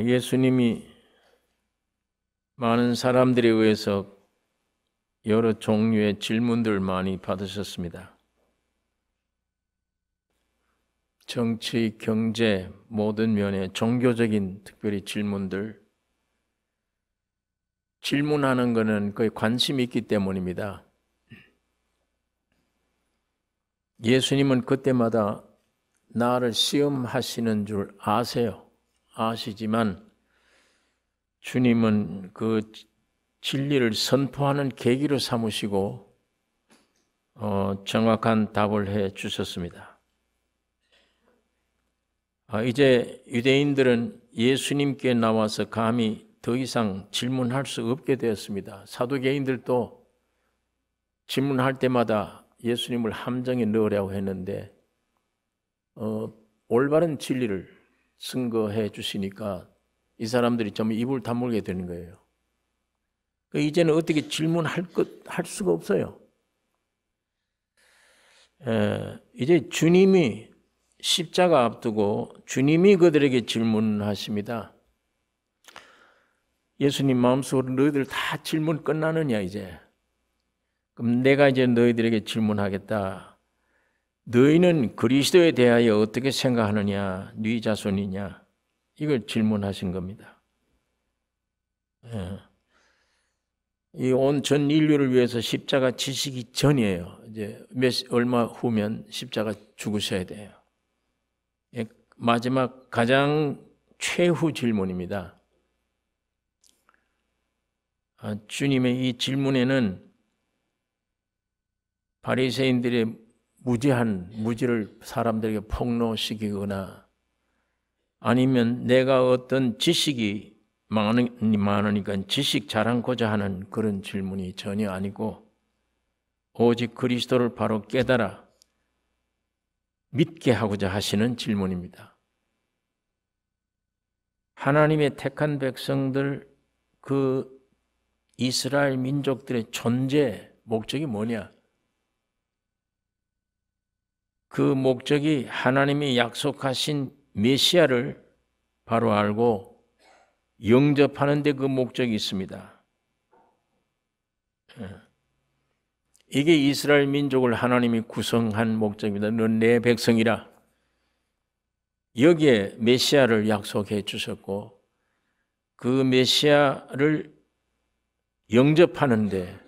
예수님이 많은 사람들에 의해서 여러 종류의 질문들을 많이 받으셨습니다. 정치, 경제, 모든 면의 종교적인 특별히 질문들. 질문하는 것은 거의 관심이 있기 때문입니다. 예수님은 그때마다 나를 시험하시는 줄 아시지만 주님은 그 진리를 선포하는 계기로 삼으시고 정확한 답을 해 주셨습니다. 이제 유대인들은 예수님께 나와서 감히 더 이상 질문할 수 없게 되었습니다. 사두개인들도 질문할 때마다 예수님을 함정에 넣으려고 했는데 올바른 진리를 증거해 주시니까 이 사람들이 좀 입을 다물게 되는 거예요. 이제는 어떻게 질문할 수가 없어요. 이제 주님이 십자가 앞두고 주님이 그들에게 질문하십니다. 예수님 마음속으로 너희들 다 질문 끝나느냐 이제. 그럼 내가 이제 너희들에게 질문하겠다. 너희는 그리스도에 대하여 어떻게 생각하느냐? 네 자손이냐? 이걸 질문하신 겁니다. 이 온 전 인류를 위해서 십자가 지시기 전이에요. 이제 얼마 후면 십자가 죽으셔야 돼요. 마지막 가장 최후 질문입니다. 주님의 이 질문에는 바리새인들의 무지를 사람들에게 폭로시키거나 아니면 내가 어떤 지식이 많으니까 지식 자랑고자 하는 그런 질문이 전혀 아니고 오직 그리스도를 바로 깨달아 믿게 하고자 하시는 질문입니다. 하나님의 택한 백성들, 그 이스라엘 민족들의 존재 목적이 뭐냐? 그 목적이 하나님이 약속하신 메시아를 바로 알고 영접하는 데 그 목적이 있습니다. 이게 이스라엘 민족을 하나님이 구성한 목적입니다. 넌 내 백성이라. 여기에 메시아를 약속해 주셨고 그 메시아를 영접하는 데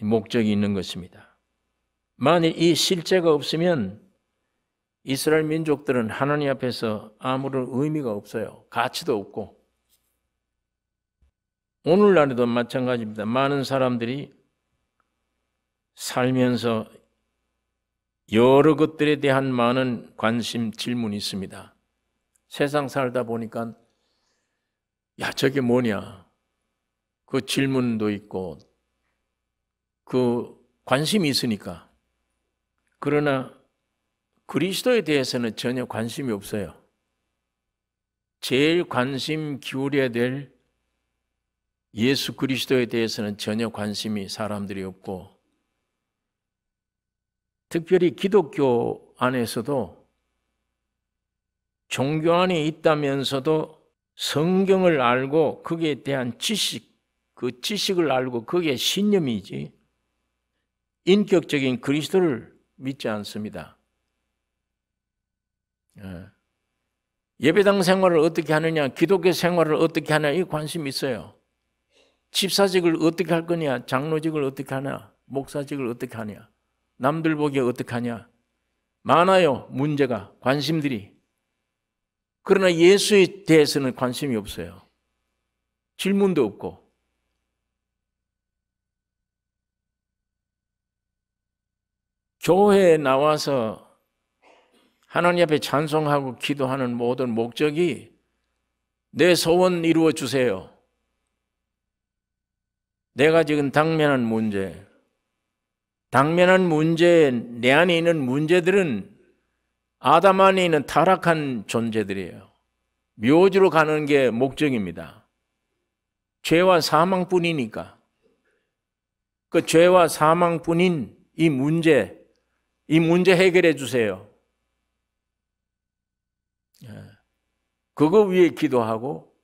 목적이 있는 것입니다. 만일 이 실제가 없으면 이스라엘 민족들은 하나님 앞에서 아무런 의미가 없어요. 가치도 없고. 오늘날에도 마찬가지입니다. 많은 사람들이 살면서 여러 것들에 대한 많은 관심, 질문이 있습니다. 세상 살다 보니까 야, 저게 뭐냐? 그 질문도 있고 그 관심이 있으니까. 그러나 그리스도에 대해서는 전혀 관심이 없어요. 제일 관심 기울여야 될 예수 그리스도에 대해서는 전혀 관심이 사람들이 없고 특별히 기독교 안에서도 종교 안에 있다면서도 성경을 알고 거기에 대한 지식, 그 지식을 알고 그게 신념이지 인격적인 그리스도를 믿지 않습니다. 예배당 생활을 어떻게 하느냐, 기독교 생활을 어떻게 하냐, 이 관심이 있어요. 집사직을 어떻게 할 거냐, 장로직을 어떻게 하냐, 목사직을 어떻게 하냐, 남들 보기에 어떻게 하냐. 많아요, 문제가, 관심들이. 그러나 예수에 대해서는 관심이 없어요. 질문도 없고. 교회에 나와서 하나님 앞에 찬송하고 기도하는 모든 목적이 내 소원 이루어 주세요. 내가 지금 당면한 문제, 내 안에 있는 문제들은 아담 안에 있는 타락한 존재들이에요. 묘지로 가는 게 목적입니다. 죄와 사망뿐이니까. 그 죄와 사망뿐인 이 문제, 이 문제 해결해 주세요. 그거 위해 기도하고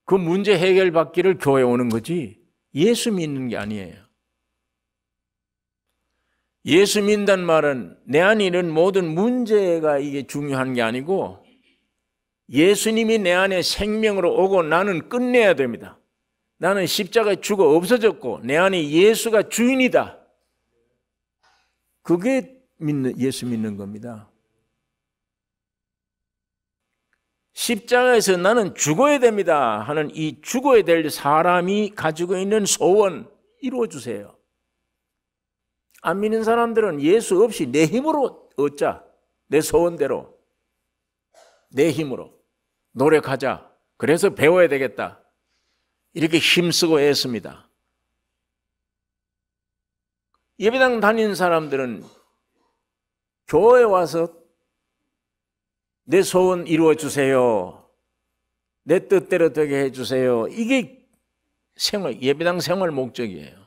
그 문제 해결받기를 교회 오는 거지 예수 믿는 게 아니에요. 예수 믿는다는 말은 내 안에 있는 모든 문제가 이게 중요한 게 아니고 예수님이 내 안에 생명으로 오고 나는 끝내야 됩니다. 나는 십자가에 죽어 없어졌고 내 안에 예수가 주인이다. 그게 예수 믿는 겁니다. 십자가에서 나는 죽어야 됩니다 하는 이 죽어야 될 사람이 가지고 있는 소원 이루어주세요. 안 믿는 사람들은 예수 없이 내 힘으로 얻자. 내 소원대로. 내 힘으로. 노력하자. 그래서 배워야 되겠다. 이렇게 힘쓰고 애씁니다. 예배당 다니는 사람들은 교회에 와서 내 소원 이루어 주세요. 내 뜻대로 되게 해 주세요. 이게 생활, 예배당 생활 목적이에요.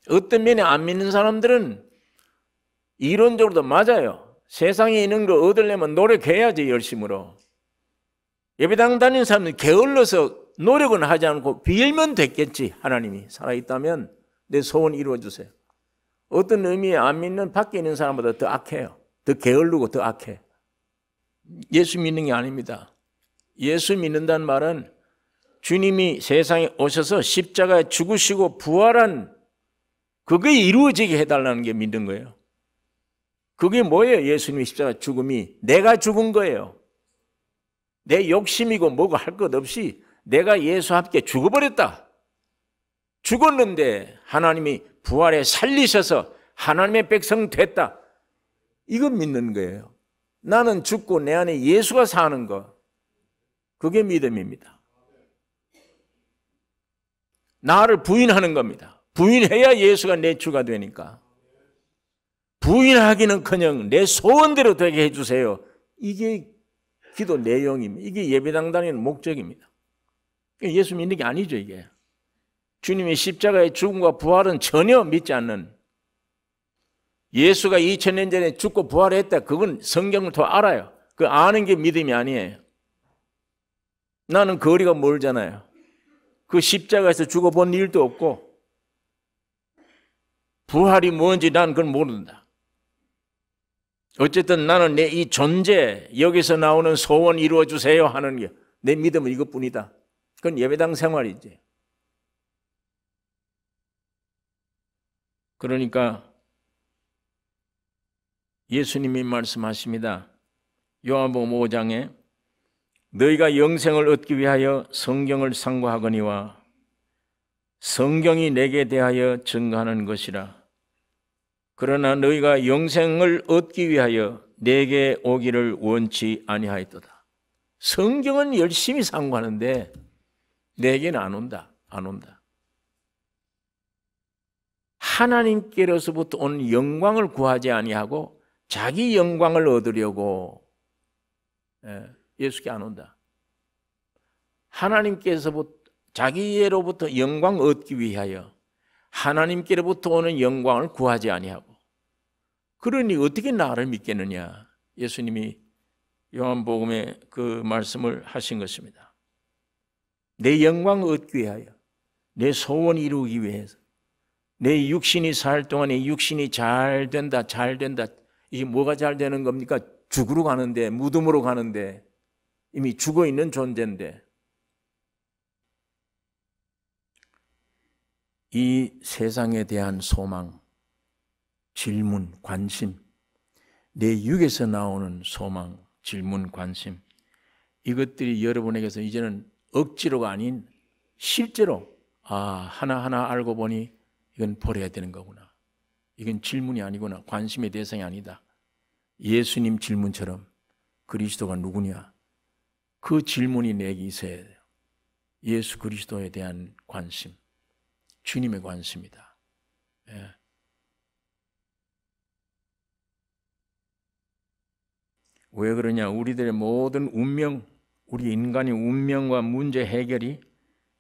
어떤 면에 안 믿는 사람들은 이론적으로도 맞아요. 세상에 있는 거 얻으려면 노력해야지 열심으로. 예배당 다니는 사람은 게을러서 노력은 하지 않고 빌면 됐겠지. 하나님이 살아있다면 내 소원 이루어주세요. 어떤 의미에 안 믿는 밖에 있는 사람보다 더 악해요. 더 게을르고 더 악해. 예수 믿는 게 아닙니다. 예수 믿는다는 말은 주님이 세상에 오셔서 십자가에 죽으시고 부활한 그게 이루어지게 해달라는 게 믿는 거예요. 그게 뭐예요? 예수님의 십자가 죽음이 내가 죽은 거예요. 내 욕심이고 뭐고 할 것 없이 내가 예수와 함께 죽어버렸다. 죽었는데 하나님이 부활해 살리셔서 하나님의 백성 됐다. 이거 믿는 거예요. 나는 죽고 내 안에 예수가 사는 거. 그게 믿음입니다. 나를 부인하는 겁니다. 부인해야 예수가 내 주가 되니까. 부인하기는커녕 내 소원대로 되게 해주세요. 이게 기도 내용입니다. 이게 예배당 다니는 목적입니다. 예수 믿는 게 아니죠, 이게. 주님의 십자가의 죽음과 부활은 전혀 믿지 않는, 예수가 2000년 전에 죽고 부활했다, 그건 성경을 더 알아요. 그 아는 게 믿음이 아니에요. 나는 거리가 멀잖아요. 그 십자가에서 죽어본 일도 없고 부활이 뭔지 난 그걸 모른다. 어쨌든 나는 내 이 존재, 여기서 나오는 소원 이루어주세요 하는 게 내 믿음은 이것뿐이다. 그건 예배당 생활이지. 그러니까 예수님이 말씀하십니다. 요한복음 5장에 너희가 영생을 얻기 위하여 성경을 상고하거니와 성경이 내게 대하여 증거하는 것이라. 그러나 너희가 영생을 얻기 위하여 내게 오기를 원치 아니하였도다. 성경은 열심히 상고하는데 내게는 안 온다. 안 온다. 하나님께로서부터 온 영광을 구하지 아니하고 자기 영광을 얻으려고 예수께 안 온다. 하나님께서부터 자기로부터 영광 얻기 위하여 하나님께로부터 오는 영광을 구하지 아니하고, 그러니 어떻게 나를 믿겠느냐. 예수님이 요한복음에 그 말씀을 하신 것입니다. 내 영광 얻기 위하여, 내 소원 이루기 위해서, 내 육신이 살 동안에 육신이 잘 된다, 잘 된다. 이게 뭐가 잘 되는 겁니까? 죽으러 가는데, 무덤으로 가는데, 이미 죽어 있는 존재인데, 이 세상에 대한 소망, 질문, 관심, 내 육에서 나오는 소망, 질문, 관심, 이것들이 여러분에게서 이제는 억지로가 아닌 실제로 하나하나 알고 보니 이건 버려야 되는 거구나. 이건 질문이 아니구나. 관심의 대상이 아니다. 예수님 질문처럼 그리스도가 누구냐? 그 질문이 내게 있어야 돼요. 예수 그리스도에 대한 관심, 주님의 관심이다. 예. 왜 그러냐? 우리들의 모든 운명, 우리 인간의 운명과 문제 해결이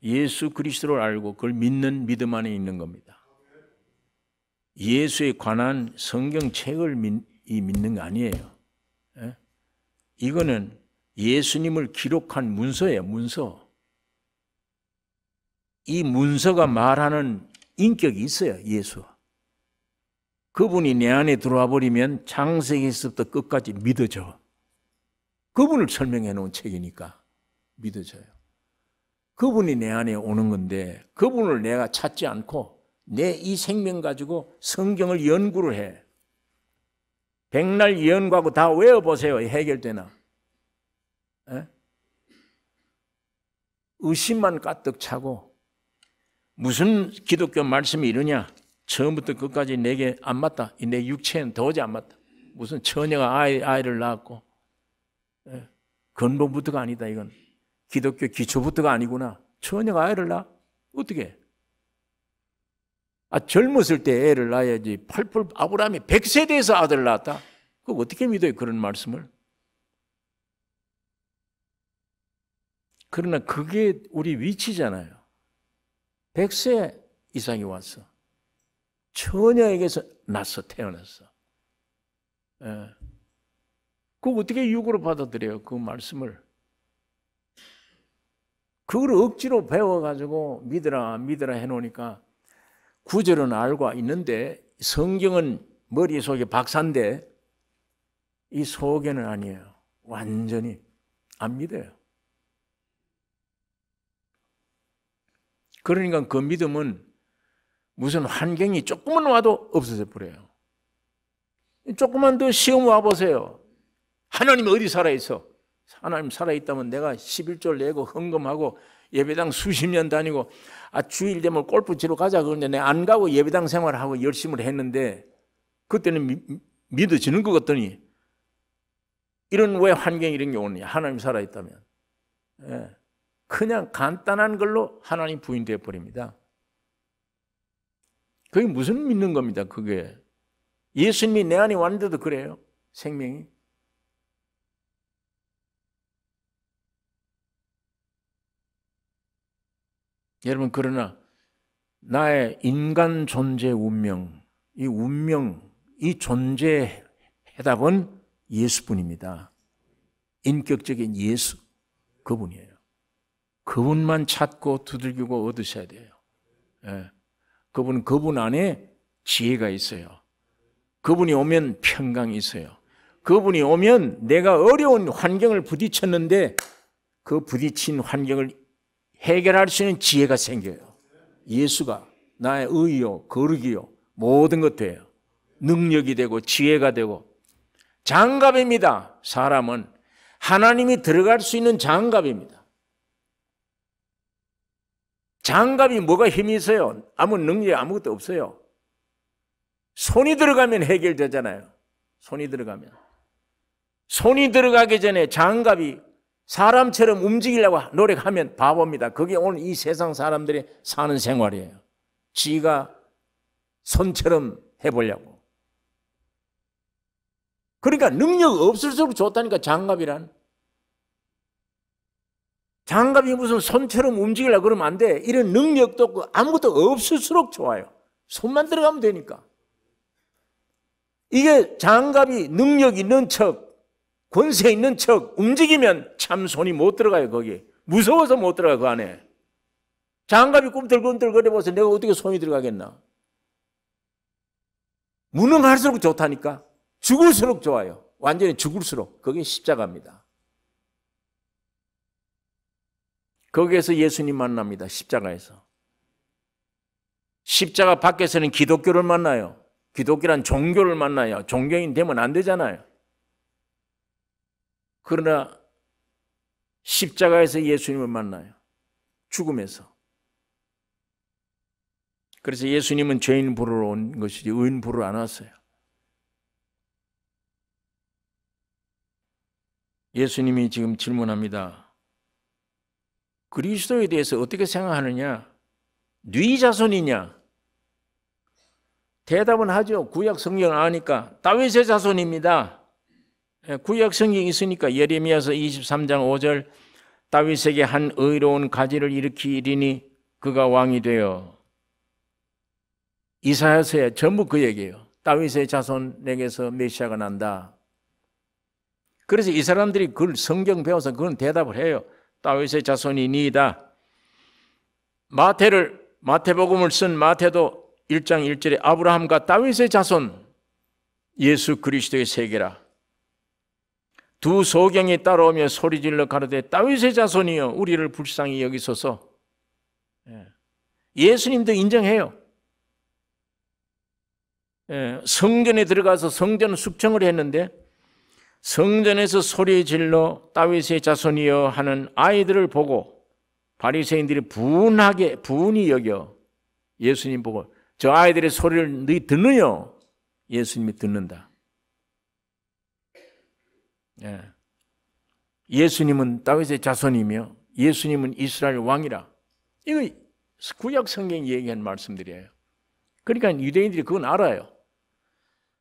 예수 그리스도를 알고 그걸 믿는 믿음 안에 있는 겁니다. 예수에 관한 성경책을 믿는 거 아니에요. 예? 이거는 예수님을 기록한 문서예요. 문서. 이 문서가 말하는 인격이 있어요. 예수. 그분이 내 안에 들어와 버리면 창세기에서부터 끝까지 믿어져. 그분을 설명해 놓은 책이니까 믿어져요. 그분이 내 안에 오는 건데 그분을 내가 찾지 않고 내 이 생명 가지고 성경을 연구를 해. 백날 예언과고 다 외워보세요. 해결되나? 에? 의심만 가득 차고 무슨 기독교 말씀이 이러냐? 처음부터 끝까지 내게 안 맞다. 내 육체는 도저히 안 맞다. 무슨 처녀가 아이를 낳았고 근본부터가 아니다. 이건 기독교 기초부터가 아니구나. 처녀가 아이를 낳아? 어떻게? 젊었을 때 애를 낳아야지. 팔풀 아브라함이 100세 돼서 아들을 낳았다? 그거 어떻게 믿어요? 그런 말씀을. 그러나 그게 우리 위치잖아요. 100세 이상이 왔어. 처녀에게서 낳았어. 태어났어. 예. 그거 어떻게 육으로 받아들여요? 그 말씀을. 그걸 억지로 배워가지고 믿으라 믿으라 해놓으니까 구절은 알고 있는데 성경은 머릿속에 박사인데 이 속에는 아니에요. 완전히 안 믿어요. 그러니까 그 믿음은 무슨 환경이 조금만 와도 없어져 버려요. 조금만 더 시험 와보세요. 하나님 어디 살아있어? 하나님 살아있다면 내가 11조를 내고 헌금하고 예배당 수십 년 다니고 주일 되면 골프 치러 가자 그러는데 내가 안 가고 예배당 생활하고 열심히 했는데 그때는 믿어지는 것 같더니 이런 왜 환경이 이런 게 오느냐? 하나님 살아있다면. 예. 그냥 간단한 걸로 하나님 부인되어 버립니다. 그게 무슨 믿는 겁니다. 그게. 예수님이 내 안에 왔는데도 그래요. 생명이. 여러분 그러나 나의 인간 존재 운명, 이 존재의 해답은 예수뿐입니다. 인격적인 예수, 그분이에요. 그분만 찾고 두들기고 얻으셔야 돼요. 예. 그분 안에 지혜가 있어요. 그분이 오면 평강이 있어요. 그분이 오면 내가 어려운 환경을 부딪혔는데 그 부딪힌 환경을 해결할 수 있는 지혜가 생겨요. 예수가 나의 의요, 거룩이요, 모든 것 돼요. 능력이 되고 지혜가 되고 장갑입니다. 사람은 하나님이 들어갈 수 있는 장갑입니다. 장갑이 뭐가 힘이 있어요? 아무 능력이 아무것도 없어요. 손이 들어가면 해결되잖아요. 손이 들어가기 전에 장갑이 사람처럼 움직이려고 노력하면 바보입니다. 그게 오늘 이 세상 사람들이 사는 생활이에요. 지가 손처럼 해보려고. 그러니까 능력 없을수록 좋다니까 장갑이란. 장갑이 무슨 손처럼 움직이려고 그러면 안 돼. 이런 능력도 없고 아무것도 없을수록 좋아요. 손만 들어가면 되니까. 이게 장갑이 능력 있는 척, 권세 있는 척 움직이면 참 손이 못 들어가요. 거기 무서워서 못 들어가 그 안에. 장갑이 꿈틀꿈틀거려봐서 내가 어떻게 손이 들어가겠나. 무능할수록 좋다니까. 죽을수록 좋아요. 완전히 죽을수록. 그게 십자가입니다. 거기에서 예수님 만납니다. 십자가에서. 십자가 밖에서는 기독교를 만나요. 기독교란 종교를 만나요. 종교인 되면 안 되잖아요. 그러나 십자가에서 예수님을 만나요. 죽음에서. 그래서 예수님은 죄인 부르러 온 것이지 의인 부르러 안 왔어요. 예수님이 지금 질문합니다. 그리스도에 대해서 어떻게 생각하느냐? 네 자손이냐? 대답은 하죠. 구약 성경을 아니까 다윗의 자손입니다. 구약 성경이 있으니까 예레미야서 23장 5절 다윗에게 한 의로운 가지를 일으키리니 그가 왕이 되어 이사야서에 전부 그 얘기예요. 다윗의 자손에게서 메시아가 난다. 그래서 이 사람들이 그걸 성경 배워서 그건 대답을 해요. 다윗의 자손이 니이다. 마태복음을 쓴 마태도 1장 1절에 아브라함과 다윗의 자손 예수 그리스도의 세계라. 두 소경이 따라오며 소리질러 가로되 다윗의 자손이여 우리를 불쌍히 여기소서. 예수님도 인정해요. 성전에 들어가서 성전 숙청을 했는데 성전에서 소리질러 다윗의 자손이여 하는 아이들을 보고 바리새인들이 분이 여겨 예수님 보고 저 아이들의 소리를 너희 듣느냐? 예수님이 듣는다. 예수님은 다윗의 자손이며 예수님은 이스라엘 왕이라. 이거 구약 성경이 얘기한 말씀들이에요. 그러니까 유대인들이 그건 알아요.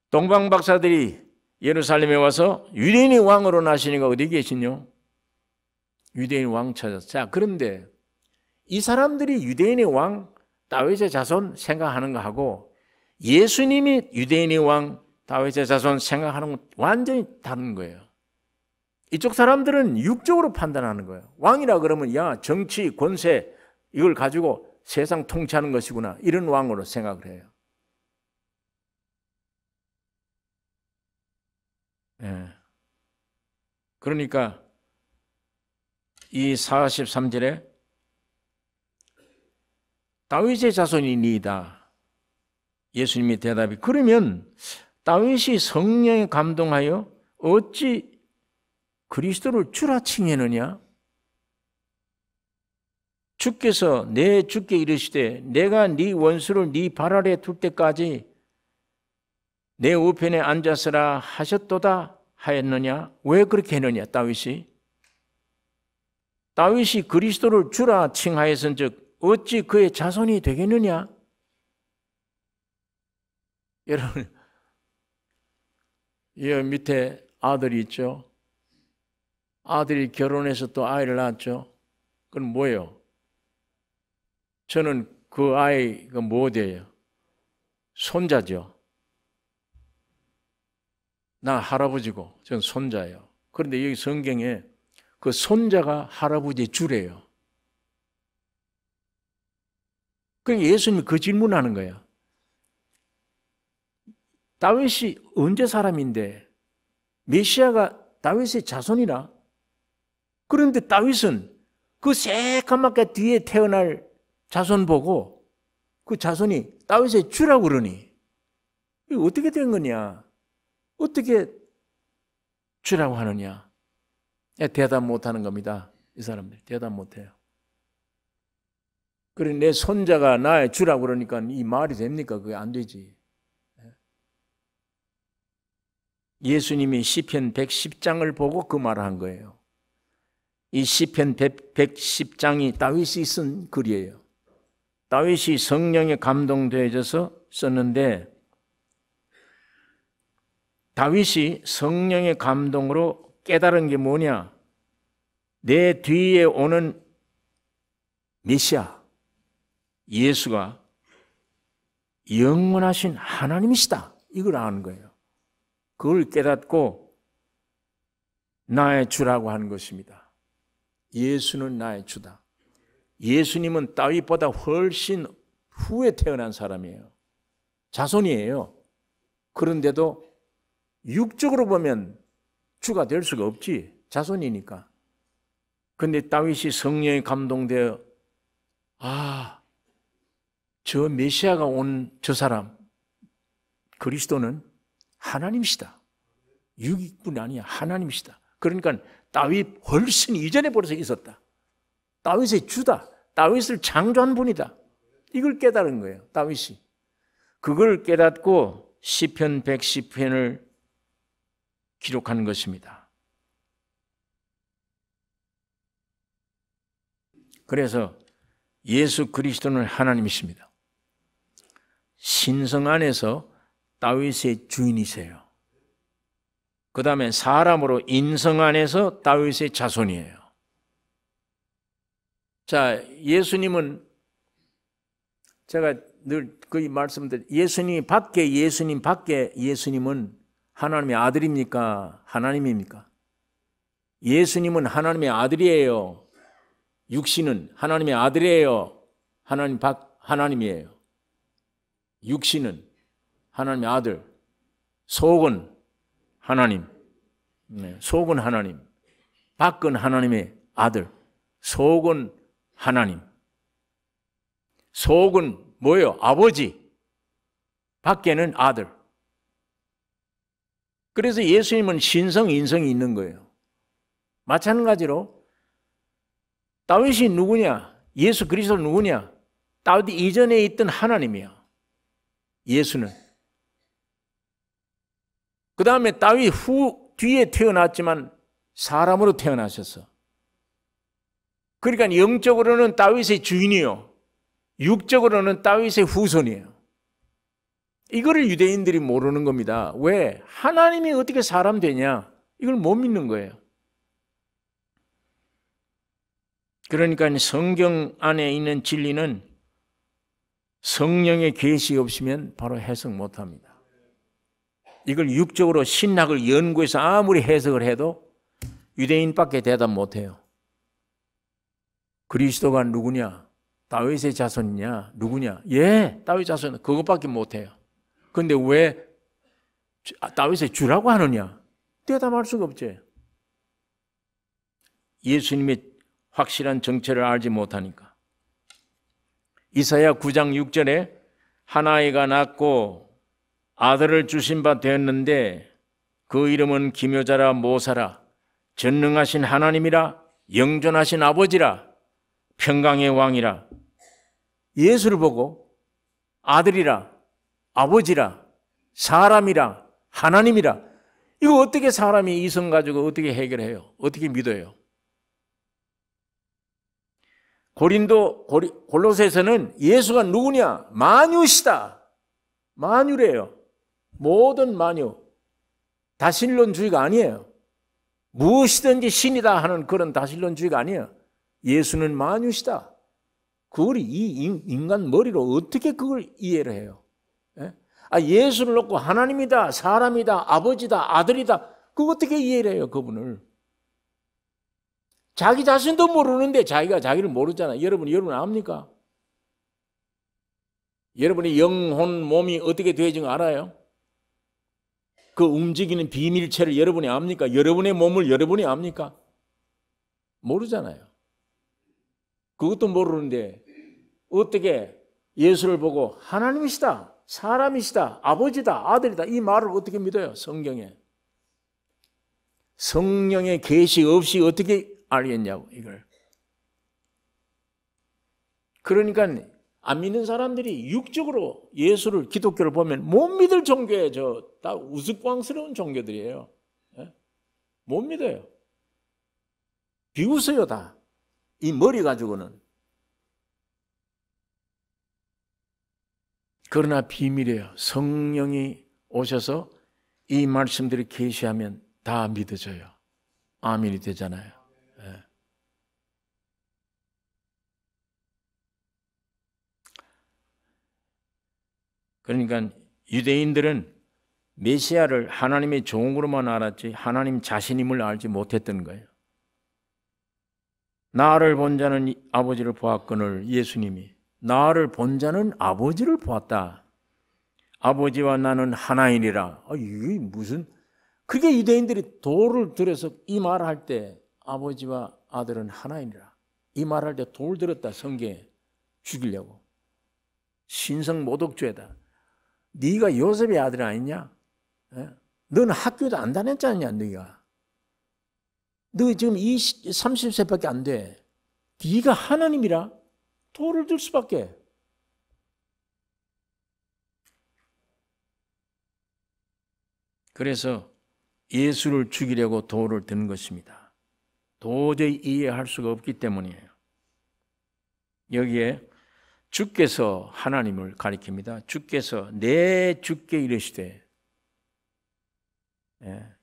동방 박사들이 예루살렘에 와서 유대인의 왕으로 나시니까 어디 계시뇨? 유대인 왕 찾았어. 자, 그런데 이 사람들이 유대인의 왕 다윗의 자손 생각하는 거 하고 예수님이 유대인의 왕 다윗의 자손 생각하는 건 완전히 다른 거예요. 이쪽 사람들은 육적으로 판단하는 거예요. 왕이라 그러면 야 정치 권세 이걸 가지고 세상 통치하는 것이구나 이런 왕으로 생각을 해요. 그러니까 이 43절에 다윗의 자손이 니이다. 예수님이 대답이 그러면 다윗이 성령에 감동하여 어찌 그리스도를 주라 칭했느냐? 주께서 내 주께 이르시되 내가 네 원수를 네 발 아래 둘 때까지 내 우편에 앉았으라 하셨도다 하였느냐? 왜 그렇게 했느냐? 다윗이 그리스도를 주라 칭하였은즉 어찌 그의 자손이 되겠느냐? 여러분, 이 밑에 아들이 있죠. 아들이 결혼해서 또 아이를 낳았죠. 그건 뭐예요? 저는 그 아이가 뭐 돼요? 손자죠. 나 할아버지고 저는 손자예요. 그런데 여기 성경에 그 손자가 할아버지의 주래요. 그러니까 예수님이 그 질문하는 거예요. 다윗이 언제 사람인데 메시아가 다윗의 자손이라? 그런데 다윗은 그 새까맣게 뒤에 태어날 자손 보고 그 자손이 다윗의 주라고 그러니 이게 어떻게 된 거냐? 어떻게 주라고 하느냐? 대답 못하는 겁니다. 이 사람들 대답 못해요. 그래 내 손자가 나의 주라고 그러니까 이 말이 됩니까? 그게 안 되지. 예수님이 시편 110장을 보고 그 말을 한 거예요. 이 시편 110장이 다윗이 쓴 글이에요. 다윗이 성령에 감동되어져서 썼는데 다윗이 성령의 감동으로 깨달은 게 뭐냐? 내 뒤에 오는 메시아 예수가 영원하신 하나님이시다. 이걸 아는 거예요. 그걸 깨닫고 나의 주라고 하는 것입니다. 예수는 나의 주다. 예수님은 다윗보다 훨씬 후에 태어난 사람이에요. 자손이에요. 그런데도 육적으로 보면 주가 될 수가 없지. 자손이니까. 그런데 다윗이 성령에 감동되어 저 메시아가 온 저 사람 그리스도는 하나님이시다. 육뿐이 아니야. 하나님이시다. 그러니까 다윗 훨씬 이전에 벌써 있었다. 다윗의 주다. 다윗을 창조한 분이다. 이걸 깨달은 거예요. 다윗이. 그걸 깨닫고 시편 110편을 기록한 것입니다. 그래서 예수 그리스도는 하나님이십니다. 신성 안에서 다윗의 주인이세요. 그 다음에 사람으로 인성 안에서 다윗의 자손이에요. 자, 예수님은 제가 늘 거의 말씀드린 예수님 밖에 예수님은 하나님의 아들입니까? 하나님입니까? 예수님은 하나님의 아들이에요. 육신은 하나님의 아들이에요. 하나님이에요. 육신은 하나님의 아들, 속은 하나님, 속은 하나님, 밖은 하나님의 아들, 속은 하나님. 속은 뭐예요? 아버지, 밖에는 아들. 그래서 예수님은 신성, 인성이 있는 거예요. 마찬가지로 다윗이 누구냐? 예수 그리스도는 누구냐? 다윗 이전에 있던 하나님이야. 예수는. 그 다음에 다윗 뒤에 태어났지만 사람으로 태어나셨어. 그러니까 영적으로는 다윗의 주인이요, 육적으로는 다윗의 후손이에요. 이거를 유대인들이 모르는 겁니다. 왜? 하나님이 어떻게 사람 되냐? 이걸 못 믿는 거예요. 그러니까 성경 안에 있는 진리는 성령의 계시 없으면 바로 해석 못합니다. 이걸 육적으로 신학을 연구해서 아무리 해석을 해도 유대인밖에 대답 못해요. 그리스도가 누구냐? 다윗의 자손이냐? 누구냐? 예, 다윗 자손. 그것밖에 못해요. 그런데 왜 다윗의 주라고 하느냐? 대답할 수가 없지. 예수님의 확실한 정체를 알지 못하니까. 이사야 9장 6절에 한 아이가 낳고 아들을 주신 바 되었는데 그 이름은 기묘자라 모사라 전능하신 하나님이라 영존하신 아버지라 평강의 왕이라. 예수를 보고 아들이라 아버지라 사람이라 하나님이라. 이거 어떻게 사람이 이성 가지고 어떻게 해결해요? 어떻게 믿어요? 골로새서는 예수가 누구냐? 만유시다. 만유래요. 모든 만유. 다신론주의가 아니에요. 무엇이든지 신이다 하는 그런 다신론주의가 아니에요. 예수는 만유시다. 그걸 이 인간 머리로 어떻게 그걸 이해를 해요? 예수를 놓고 하나님이다, 사람이다, 아버지다, 아들이다. 그거 어떻게 이해를 해요, 그분을? 자기 자신도 모르는데 자기가 자기를 모르잖아. 여러분 압니까? 여러분의 영혼, 몸이 어떻게 되어진 거 알아요? 그 움직이는 비밀체를 여러분이 압니까? 여러분의 몸을 여러분이 압니까? 모르잖아요. 그것도 모르는데 어떻게 예수를 보고 하나님이시다, 사람이시다, 아버지다, 아들이다 이 말을 어떻게 믿어요? 성경에. 성령의 계시 없이 어떻게 알겠냐고 이걸. 그러니까 안 믿는 사람들이 육적으로 예수를, 기독교를 보면 못 믿을 종교예요. 다 우스꽝스러운 종교들이에요. 못 믿어요. 비웃어요 다. 이 머리 가지고는. 그러나 비밀이에요. 성령이 오셔서 이 말씀들을 계시하면 다 믿어져요. 아멘이 되잖아요. 그러니까 유대인들은 메시아를 하나님의 종으로만 알았지 하나님 자신임을 알지 못했던 거예요. 나를 본 자는 아버지를 보았거늘, 예수님이 나를 본 자는 아버지를 보았다. 아버지와 나는 하나이니라. 이게 무슨, 그게 유대인들이 돌을 들여서 이 말할 때 아버지와 아들은 하나이니라 이 말할 때 돌 들었다. 성경에 죽이려고. 신성 모독죄다. 네가 요셉의 아들 아니냐? 너는 학교도 안 다녔지 않냐? 네가. 너 지금 30세밖에 안 돼. 네가 하나님이라 돌을 들 수밖에. 그래서 예수를 죽이려고 돌을 든 것입니다. 도저히 이해할 수가 없기 때문이에요. 여기에 주께서 하나님을 가리킵니다. 주께서 내 주께 이르시되,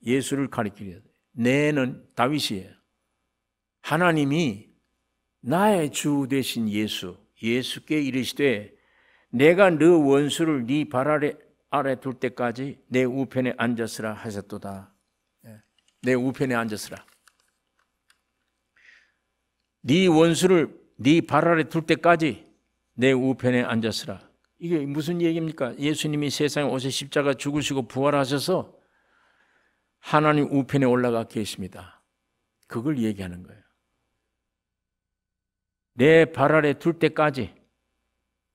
예수를 가리키려. 내는 다윗이에요. 하나님이 나의 주 되신 예수께 이르시되 내가 너 원수를 네 발 아래 둘 때까지 내 우편에 앉았으라 하셨도다. 내 우편에 앉았으라. 네 원수를 네 발 아래 둘 때까지 내 우편에 앉았으라. 이게 무슨 얘기입니까? 예수님이 세상에 오셔 십자가 죽으시고 부활하셔서 하나님 우편에 올라가 계십니다. 그걸 얘기하는 거예요. 내 발 아래 둘 때까지.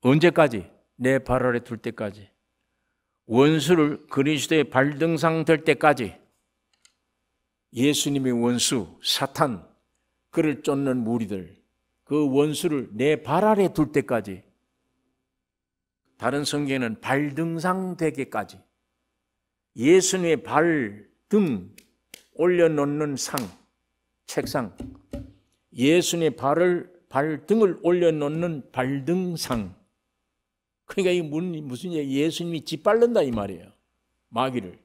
언제까지? 내 발 아래 둘 때까지. 원수를 그리스도의 발등상 될 때까지. 예수님의 원수 사탄, 그를 쫓는 무리들, 그 원수를 내 발 아래 둘 때까지. 다른 성경에는 발등상 되기까지. 예수님의 발등 올려놓는 상, 책상. 예수님의 발등을 올려놓는 발등상. 그러니까 이게 무슨 얘기? 예수님이 짓밟는다 이 말이에요. 마귀를.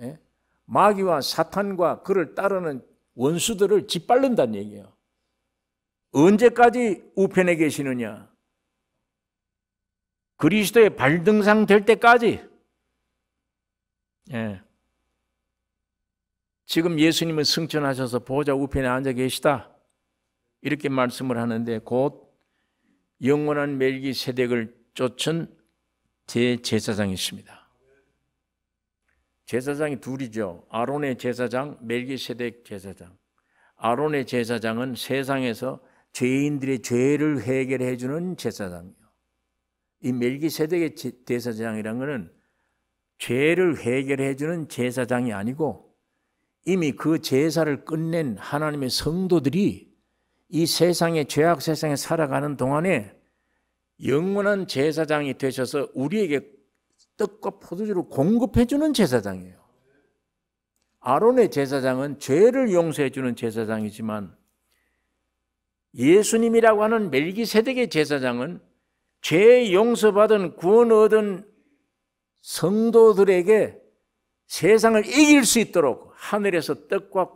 예? 마귀와 사탄과 그를 따르는 원수들을 짓밟는다는 얘기예요. 언제까지 우편에 계시느냐? 그리스도의 발등상 될 때까지. 예. 지금 예수님은 승천하셔서 보좌 우편에 앉아 계시다. 이렇게 말씀을 하는데 곧 영원한 멜기세덱을 쫓은 대제사장이십니다. 제사장이 둘이죠. 아론의 제사장, 멜기세덱 제사장. 아론의 제사장은 세상에서 죄인들의 죄를 해결해 주는 제사장이에요. 이 멜기세덱의 제사장이라는 것은 죄를 해결해 주는 제사장이 아니고 이미 그 제사를 끝낸 하나님의 성도들이 이 세상에 죄악 세상에 살아가는 동안에 영원한 제사장이 되셔서 우리에게 떡과 포도주를 공급해 주는 제사장이에요. 아론의 제사장은 죄를 용서해 주는 제사장이지만 예수님이라고 하는 멜기세덱의 제사장은 죄 용서받은 구원 얻은 성도들에게 세상을 이길 수 있도록 하늘에서 떡과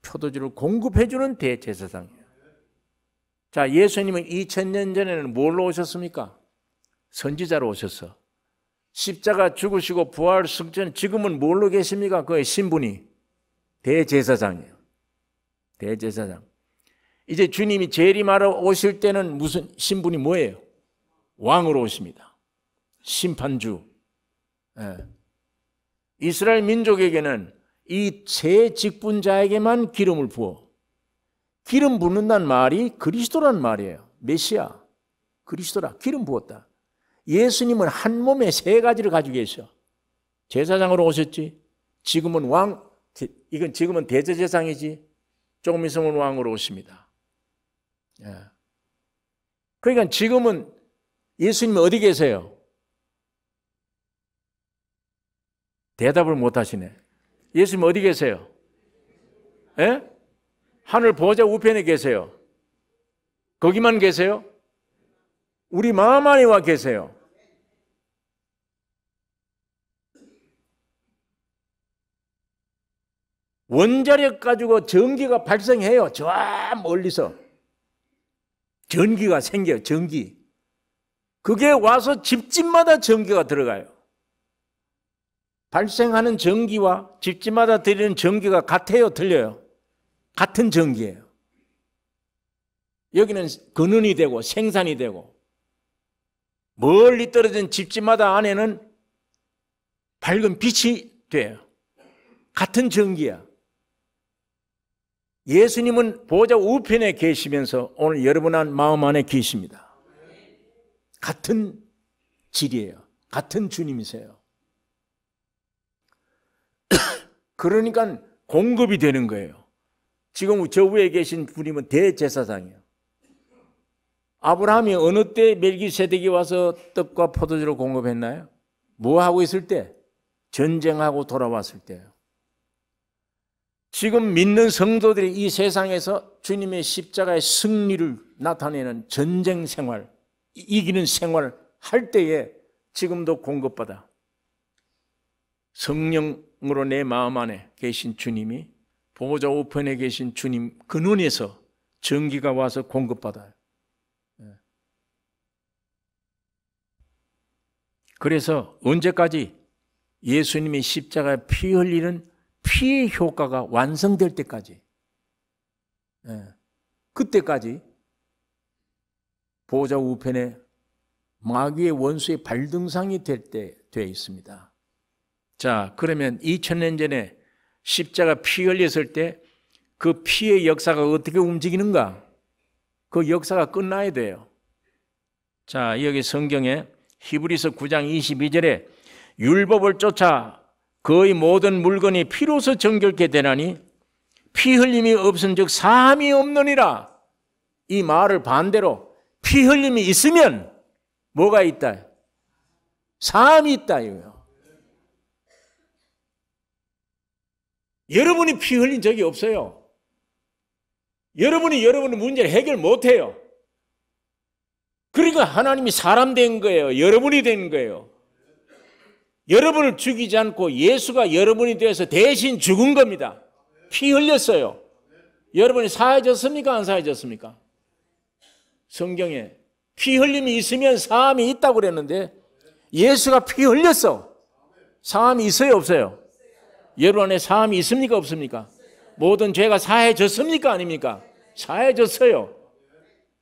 포도주를 공급해 주는 대제사장이에요. 자, 예수님은 2000년 전에는 뭘로 오셨습니까? 선지자로 오셨어. 십자가 죽으시고 부활 승천, 지금은 뭘로 계십니까? 그의 신분이 대제사장이에요. 대제사장. 이제 주님이 재림하러 오실 때는 무슨 신분이 뭐예요? 왕으로 오십니다. 심판주. 예. 이스라엘 민족에게는 이 세 직분자에게만 기름을 부어. 기름 붓는다는 말이 그리스도란 말이에요. 메시아, 그리스도라. 기름 부었다. 예수님은 한 몸에 세 가지를 가지고 계셔. 제사장으로 오셨지. 지금은 왕, 이건 지금은 대제사장이지. 조금 있으면 왕으로 오십니다. 예. 그러니까 지금은 예수님이 어디 계세요? 대답을 못 하시네. 예수님 어디 계세요? 예? 하늘 보좌 우편에 계세요. 거기만 계세요? 우리 마음 안에 와 계세요. 원자력 가지고 전기가 발생해요. 저 멀리서. 전기가 생겨요. 전기. 그게 와서 집집마다 전기가 들어가요. 발생하는 전기와 집집마다 들리는 전기가 같아요? 틀려요? 같은 전기예요. 여기는 근원이 되고 생산이 되고 멀리 떨어진 집집마다 안에는 밝은 빛이 돼요. 같은 전기야. 예수님은 보좌 우편에 계시면서 오늘 여러분 마음 안에 계십니다. 같은 질이에요. 같은 주님이세요. 그러니까 공급이 되는 거예요. 지금 저 위에 계신 분이면 대제사장이에요. 아브라함이 어느 때 멜기세덱이 와서 떡과 포도주를 공급했나요? 뭐 하고 있을 때? 전쟁하고 돌아왔을 때요. 지금 믿는 성도들이 이 세상에서 주님의 십자가의 승리를 나타내는 전쟁 생활, 이기는 생활을 할 때에 지금도 공급받아. 성령으로 내 마음 안에 계신 주님이 보호자 우편에 계신 주님 근원에서 전기가 와서 공급받아요. 그래서 언제까지? 예수님이 십자가에 피 흘리는 피의 효과가 완성될 때까지, 그때까지 보좌 우편에 마귀의 원수의 발등상이 될 때 되어 있습니다. 자, 그러면 2000년 전에 십자가 피 흘렸을 때 그 피의 역사가 어떻게 움직이는가? 그 역사가 끝나야 돼요. 자, 여기 성경에 히브리서 9장 22절에 율법을 쫓아 거의 모든 물건이 피로서 정결케 되나니 피 흘림이 없은즉 사함이 없느니라. 이 말을 반대로 피 흘림이 있으면 뭐가 있다? 사함이 있다 이거예요. 여러분이 피 흘린 적이 없어요. 여러분이 여러분의 문제를 해결 못해요. 그러니까 하나님이 사람 된 거예요. 여러분이 된 거예요. 여러분을 죽이지 않고 예수가 여러분이 되어서 대신 죽은 겁니다. 피 흘렸어요. 여러분이 사해졌습니까? 안 사해졌습니까? 성경에 피 흘림이 있으면 사함이 있다고 그랬는데 예수가 피 흘렸어. 사함이 있어요? 없어요? 여러분 안에 사함이 있습니까? 없습니까? 모든 죄가 사해졌습니까? 아닙니까? 사해졌어요.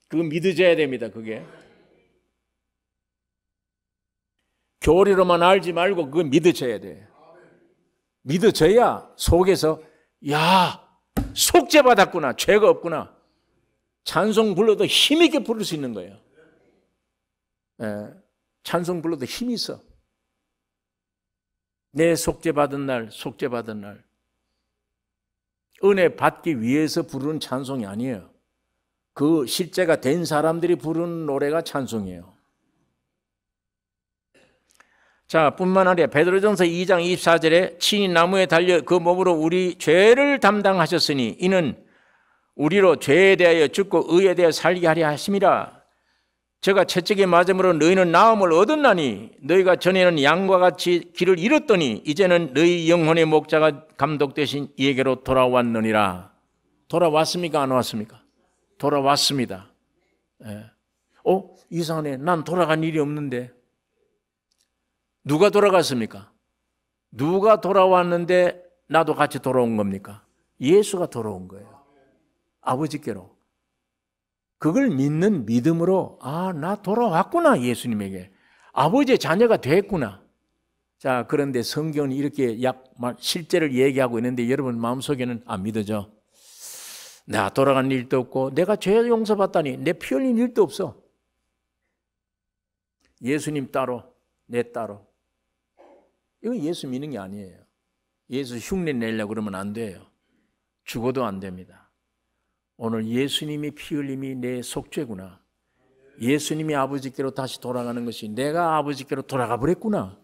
그거 믿어져야 됩니다. 그게 교리로만 알지 말고 그거 믿어져야 돼. 믿어져야 속에서 야, 속죄받았구나, 죄가 없구나, 찬송 불러도 힘있게 부를 수 있는 거예요. 찬송 불러도 힘이 있어. 내 속죄받은 날, 속죄받은 날. 은혜 받기 위해서 부르는 찬송이 아니에요. 그 실제가 된 사람들이 부르는 노래가 찬송이에요. 자, 뿐만 아니라 베드로전서 2장 24절에 친히 나무에 달려 그 몸으로 우리 죄를 담당하셨으니 이는 우리로 죄에 대하여 죽고 의에 대하여 살게 하려 하심이라. 제가 채찍에 맞음으로 너희는 나음을 얻었나니 너희가 전에는 양과 같이 길을 잃었더니 이제는 너희 영혼의 목자가 감독 되신 이에게로 돌아왔느니라. 돌아왔습니까? 안 왔습니까? 돌아왔습니다. 이상하네. 난 돌아간 일이 없는데. 누가 돌아갔습니까? 누가 돌아왔는데 나도 같이 돌아온 겁니까? 예수가 돌아온 거예요. 아버지께로. 그걸 믿는 믿음으로 나 돌아왔구나. 예수님에게. 아버지의 자녀가 됐구나. 자, 그런데 성경은 이렇게 실제를 얘기하고 있는데 여러분 마음속에는 안 믿어져. 나 돌아간 일도 없고 내가 죄 용서받다니 내 피 흘린 일도 없어. 예수님 따로 내 따로. 이건 예수 믿는 게 아니에요. 예수 흉내 내려고 그러면 안 돼요. 죽어도 안 됩니다. 오늘 예수님이 피 흘림이 내 속죄구나. 예수님이 아버지께로 다시 돌아가는 것이 내가 아버지께로 돌아가 버렸구나.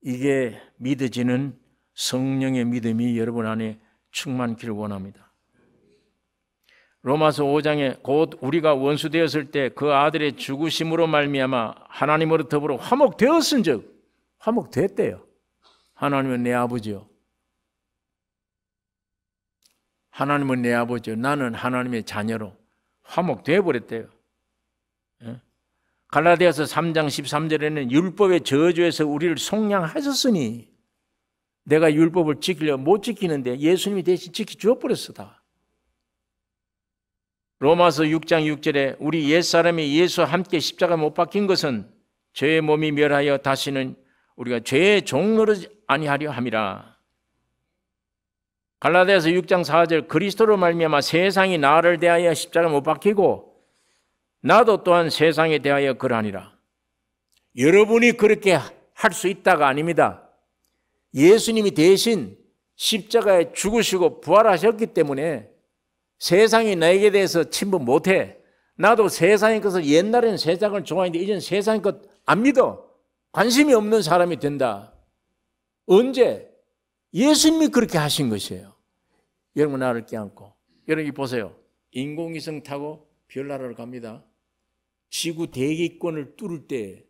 이게 믿어지는 성령의 믿음이 여러분 안에 충만기를 원합니다. 로마서 5장에 곧 우리가 원수 되었을 때 그 아들의 죽으심으로 말미암아 하나님으로 더불어 화목되었은즉, 화목됐대요. 하나님은 내 아버지요. 하나님은 내 아버지요. 나는 하나님의 자녀로 화목되어 버렸대요. 갈라디아서 3장 13절에는 율법의 저주에서 우리를 속량하셨으니 내가 율법을 지키려 못 지키는데 예수님이 대신 지켜주어 버렸어 다. 로마서 6장 6절에 우리 옛사람이 예수와 함께 십자가 못 박힌 것은 죄의 몸이 멸하여 다시는 우리가 죄의 종노릇 아니하려 함이라. 갈라디아서 6장 4절 그리스도로 말미암아 세상이 나를 대하여 십자가 못 박히고 나도 또한 세상에 대하여 그러하니라. 여러분이 그렇게 할 수 있다가 아닙니다. 예수님이 대신 십자가에 죽으시고 부활하셨기 때문에 세상이 나에게 대해서 침범 못해. 나도 세상의 것을 옛날에는 세상을 좋아했는데 이제는 세상의 것 안 믿어. 관심이 없는 사람이 된다. 언제? 예수님이 그렇게 하신 것이에요. 여러분 나를 껴안고. 여러분 보세요. 인공위성 타고 별나라를 갑니다. 지구 대기권을 뚫을 때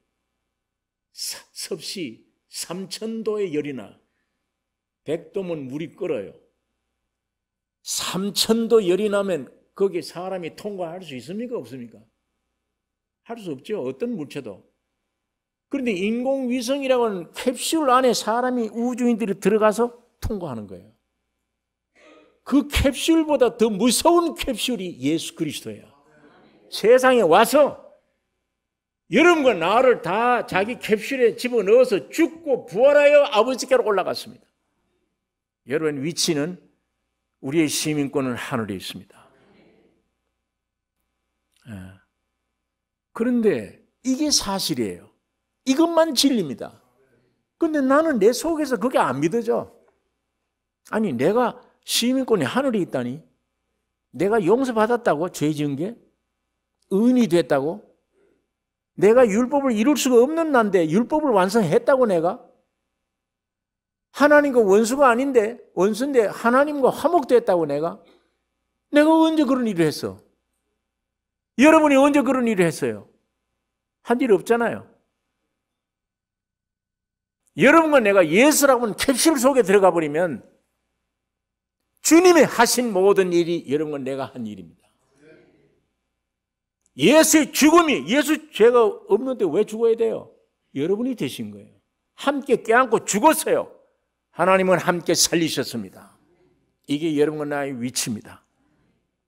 섭씨 3000도의 열이 나. 100도면 물이 끓어요. 3000도 열이 나면 거기에 사람이 통과할 수 있습니까? 없습니까? 할 수 없죠. 어떤 물체도. 그런데 인공위성이라고는 캡슐 안에 사람이 우주인들이 들어가서 통과하는 거예요. 그 캡슐보다 더 무서운 캡슐이 예수 그리스도예요. 세상에 와서 여러분과 나를 다 자기 캡슐에 집어넣어서 죽고 부활하여 아버지께로 올라갔습니다. 여러분 위치는 우리의 시민권은 하늘에 있습니다. 그런데 이게 사실이에요. 이것만 진리입니다. 그런데 나는 내 속에서 그게 안 믿어져. 아니 내가 시민권이 하늘에 있다니, 내가 용서받았다고, 죄 지은 게 의인이 됐다고, 내가 율법을 이룰 수가 없는 난데 율법을 완성했다고, 내가 하나님과 원수가 아닌데 원수인데 하나님과 화목됐다고, 내가 언제 그런 일을 했어? 여러분이 언제 그런 일을 했어요? 한 일 없잖아요. 여러분과 내가 예수라고 하는 캡슐 속에 들어가 버리면 주님이 하신 모든 일이 여러분과 내가 한 일입니다. 예수의 죽음이, 예수 죄가 없는데 왜 죽어야 돼요? 여러분이 되신 거예요. 함께 껴안고 죽었어요. 하나님은 함께 살리셨습니다. 이게 여러분과 나의 위치입니다.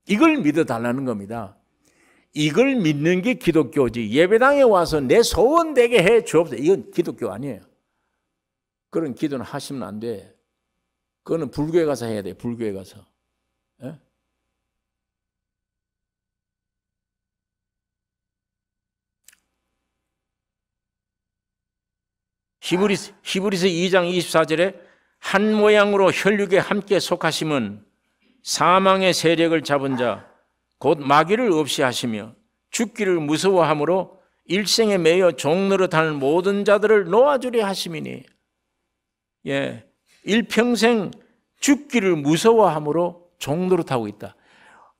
이걸 믿어달라는 겁니다. 이걸 믿는 게 기독교지. 예배당에 와서 내 소원 되게 해 주옵소서. 이건 기독교 아니에요. 그런 기도는 하시면 안 돼. 그거는 불교에 가서 해야 돼. 불교에 가서. 예? 히브리서 2장 24절에 한 모양으로 혈육에 함께 속하심은 사망의 세력을 잡은 자 곧 마귀를 없이 하시며 죽기를 무서워함으로 일생에 매여 종노릇하는 모든 자들을 놓아주려 하심이니, 예, 일평생 죽기를 무서워함으로 종노릇하고 있다.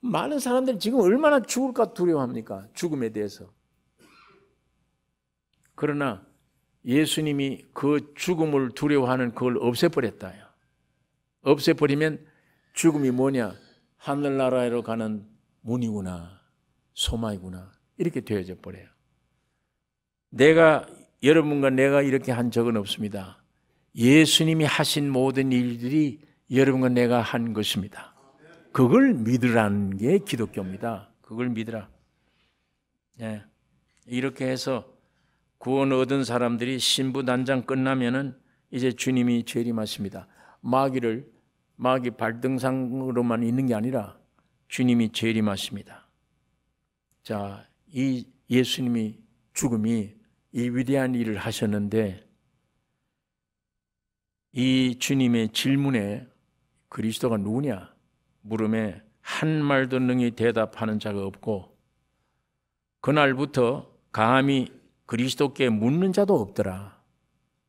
많은 사람들이 지금 얼마나 죽을까 두려워합니까? 죽음에 대해서. 그러나 예수님이 그 죽음을 두려워하는 그걸 없애버렸다요. 없애버리면 죽음이 뭐냐? 하늘나라로 가는 문이구나, 소망이구나, 이렇게 되어져 버려요. 여러분과 내가 이렇게 한 적은 없습니다. 예수님이 하신 모든 일들이 여러분과 내가 한 것입니다. 그걸 믿으라는 게 기독교입니다. 그걸 믿으라. 예. 이렇게 해서 구원 얻은 사람들이 신부단장 끝나면은 이제 주님이 재림하십니다. 마귀 발등상으로만 있는 게 아니라 주님이 재림하십니다. 자, 이 예수님이 죽음이 이 위대한 일을 하셨는데, 이 주님의 질문에 그리스도가 누구냐 물음에 한 말도 능히 대답하는 자가 없고, 그날부터 감히 그리스도께 묻는 자도 없더라.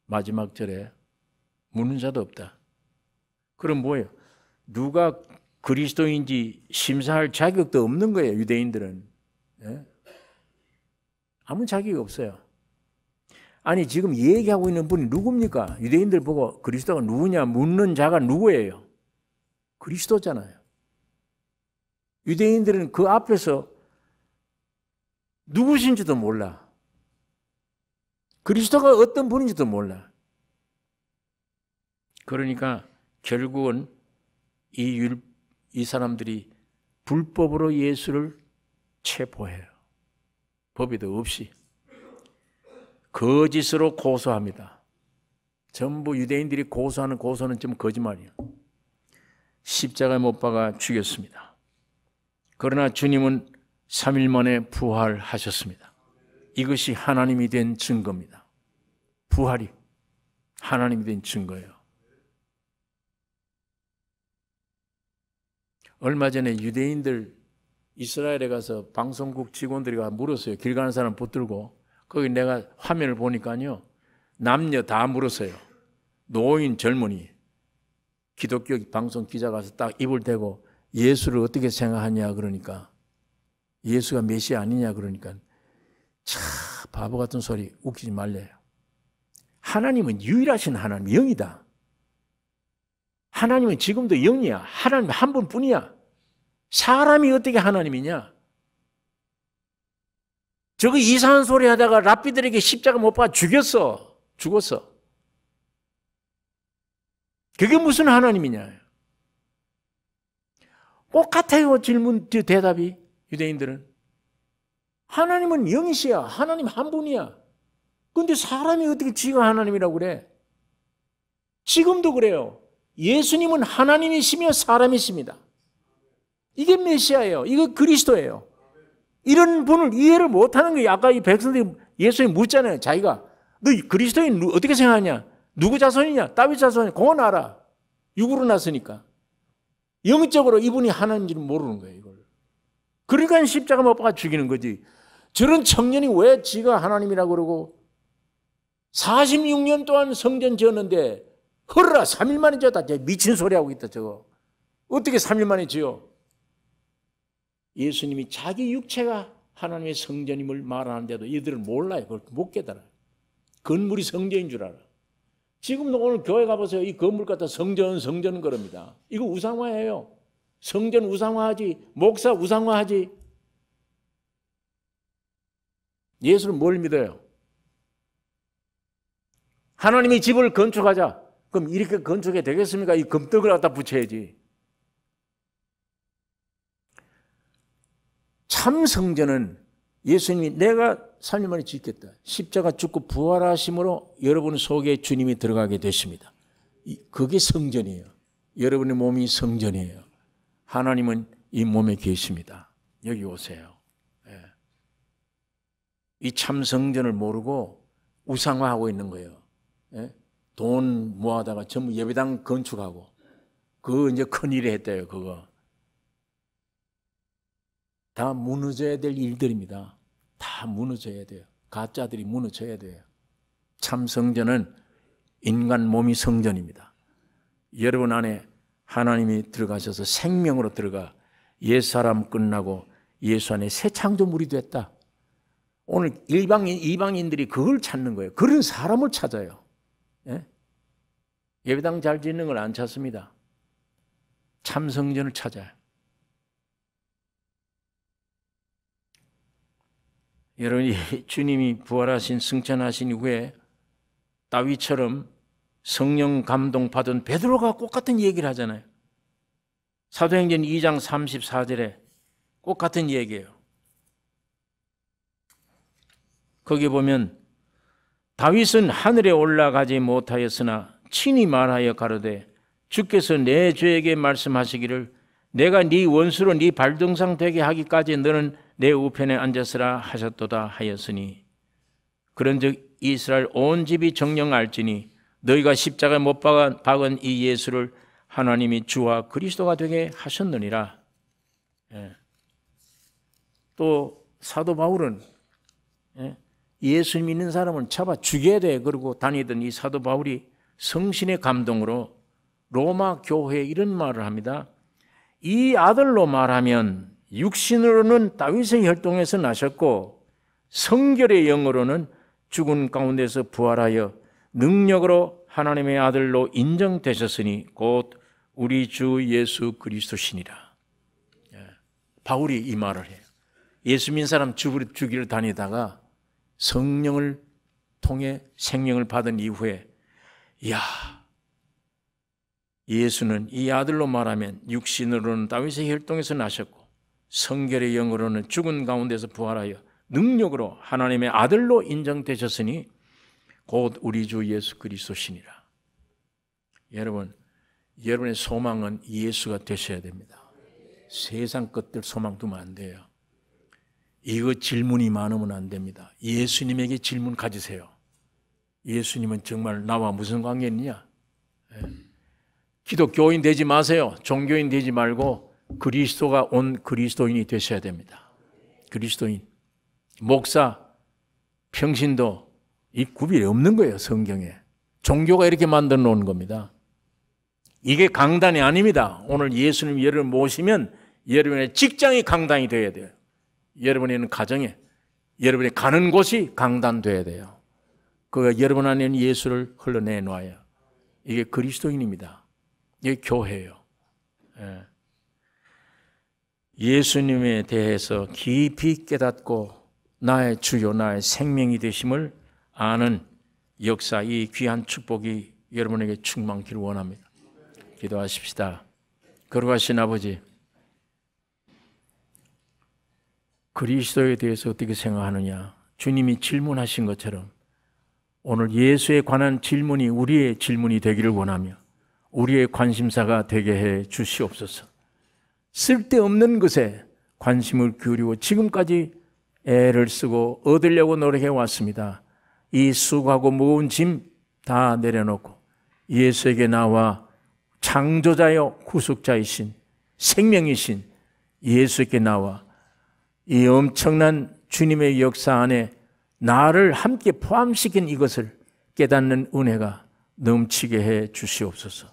마지막 절에 묻는 자도 없다. 그럼 뭐예요? 누가 그리스도인지 심사할 자격도 없는 거예요. 유대인들은. 예? 아무 자격이 없어요. 아니 지금 얘기하고 있는 분이 누굽니까? 유대인들 보고 그리스도가 누구냐 묻는 자가 누구예요? 그리스도잖아요. 유대인들은 그 앞에서 누구신지도 몰라. 그리스도가 어떤 분인지도 몰라. 그러니까 결국은 이 사람들이 불법으로 예수를 체포해요. 법에도 없이. 거짓으로 고소합니다. 전부 유대인들이 고소하는 고소는 좀 거짓말이에요. 십자가에 못 박아 죽였습니다. 그러나 주님은 3일 만에 부활하셨습니다. 이것이 하나님이 된 증거입니다. 부활이 하나님이 된 증거예요. 얼마 전에 유대인들 이스라엘에 가서 방송국 직원들이 물었어요. 길 가는 사람 붙들고. 거기 내가 화면을 보니까요, 남녀 다 물었어요. 노인, 젊은이. 기독교 방송 기자 가서 딱 입을 대고 예수를 어떻게 생각하냐 그러니까, 예수가 메시아 아니냐 그러니까, 참 바보 같은 소리, 웃기지 말래요. 하나님은 유일하신 하나님, 영이다. 하나님은 지금도 영이야. 하나님 한 분뿐이야. 사람이 어떻게 하나님이냐? 저거 이상한 소리 하다가 랍비들에게 십자가 못 박아 죽였어. 죽었어. 그게 무슨 하나님이냐. 똑같아요. 질문, 대답이. 유대인들은. 하나님은 영이시야. 하나님 한 분이야. 그런데 사람이 어떻게 지가 하나님이라고 그래? 지금도 그래요. 예수님은 하나님이시며 사람이십니다. 이게 메시아예요. 이거 그리스도예요. 이런 분을 이해를 못하는 거예요. 아까 이 백성들이 예수님 묻잖아요. 자기가 너 그리스도인 어떻게 생각하냐? 누구 자손이냐? 다윗 자손이냐? 그건 알아. 육으로 났으니까. 영적으로 이분이 하나님인지는 모르는 거예요. 이걸. 그러니까 십자가 못 박아 죽이는 거지. 저런 청년이 왜 지가 하나님이라고 그러고 46년 동안 성전 지었는데 헐라 3일 만에 지었다. 미친 소리 하고 있다 저거. 어떻게 3일 만에 지어? 예수님이 자기 육체가 하나님의 성전임을 말하는데도 이들은 몰라요. 그걸 못 깨달아요. 건물이 성전인 줄 알아. 지금도 오늘 교회 가보세요. 이 건물 갖다 성전 그럽니다. 이거 우상화예요. 성전 우상화하지. 목사 우상화하지. 예수는 뭘 믿어요? 하나님이 집을 건축하자. 그럼 이렇게 건축해 되겠습니까? 이 금떡을 갖다 붙여야지. 참 성전은 예수님이 내가 3일 만에 짓겠다. 십자가 죽고 부활하심으로 여러분 속에 주님이 들어가게 되십니다. 그게 성전이에요. 여러분의 몸이 성전이에요. 하나님은 이 몸에 계십니다. 여기 오세요. 이 참 성전을 모르고 우상화하고 있는 거예요. 돈 모아다가 전부 예배당 건축하고 그거 이제 큰일이 했대요. 그거 다 무너져야 될 일들입니다. 다 무너져야 돼요. 가짜들이 무너져야 돼요. 참 성전은 인간 몸이 성전입니다. 여러분 안에 하나님이 들어가셔서 생명으로 들어가 옛사람 끝나고 예수 안에 새 창조물이 됐다. 오늘 이방인들이 그걸 찾는 거예요. 그런 사람을 찾아요. 예배당 잘 짓는 걸 안 찾습니다. 참 성전을 찾아요. 여러분이 주님이 부활하신 승천하신 이후에 다윗처럼 성령 감동 받은 베드로가 똑같은 얘기를 하잖아요. 사도행전 2장 34절에 똑같은 얘기예요. 거기 보면 다윗은 하늘에 올라가지 못하였으나 친히 말하여 가로되 주께서 내 죄에게 말씀하시기를 내가 네 원수로 네 발등상 되게 하기까지 너는 내 우편에 앉았으라 하셨도다 하였으니 그런즉 이스라엘 온 집이 정녕 알지니 너희가 십자가에 못 박은 이 예수를 하나님이 주와 그리스도가 되게 하셨느니라. 또 사도 바울은 예수 믿는 사람은 잡아 죽여야 돼 그러고 다니던 이 사도 바울이 성신의 감동으로 로마 교회에 이런 말을 합니다. 이 아들로 말하면 육신으로는 다윗의 혈통에서 나셨고 성결의 영으로는 죽은 가운데서 부활하여 능력으로 하나님의 아들로 인정되셨으니 곧 우리 주 예수 그리스도시니라. 바울이 이 말을 해요. 예수 믿는 사람 죽이러 다니다가 성령을 통해 생명을 받은 이후에 이야 예수는 이 아들로 말하면 육신으로는 다윗의 혈통에서 나셨고 성결의 영으로는 죽은 가운데서 부활하여 능력으로 하나님의 아들로 인정되셨으니 곧 우리 주 예수 그리스도시니라. 여러분, 여러분의 소망은 예수가 되셔야 됩니다. 세상 것들 소망 두면 안 돼요. 이거 질문이 많으면 안 됩니다. 예수님에게 질문 가지세요. 예수님은 정말 나와 무슨 관계 있느냐? 기독교인 되지 마세요. 종교인 되지 말고 그리스도가 온 그리스도인이 되셔야 됩니다. 그리스도인. 목사, 평신도 이 구별이 없는 거예요. 성경에. 종교가 이렇게 만들어 놓은 겁니다. 이게 강단이 아닙니다. 오늘 예수님 여러분 모시면 여러분의 직장이 강단이 되어야 돼요. 여러분의 가정에, 여러분이 가는 곳이 강단돼야 돼요. 그 여러분 안에는 예수를 흘러내놔야. 이게 그리스도인입니다. 이게 교회예요. 예수님에 대해서 깊이 깨닫고 나의 주요 나의 생명이 되심을 아는 역사, 이 귀한 축복이 여러분에게 충만기를 원합니다. 기도하십시다. 거룩하신 아버지, 그리스도에 대해서 어떻게 생각하느냐? 주님이 질문하신 것처럼 오늘 예수에 관한 질문이 우리의 질문이 되기를 원하며 우리의 관심사가 되게 해 주시옵소서. 쓸데없는 것에 관심을 기울이고 지금까지 애를 쓰고 얻으려고 노력해 왔습니다. 이 수고하고 무거운 짐 다 내려놓고 예수에게 나와 창조자여 구속자이신 생명이신 예수에게 나와 이 엄청난 주님의 역사 안에 나를 함께 포함시킨 이것을 깨닫는 은혜가 넘치게 해 주시옵소서.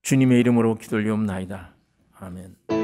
주님의 이름으로 기도를 올리옵나이다. 아멘.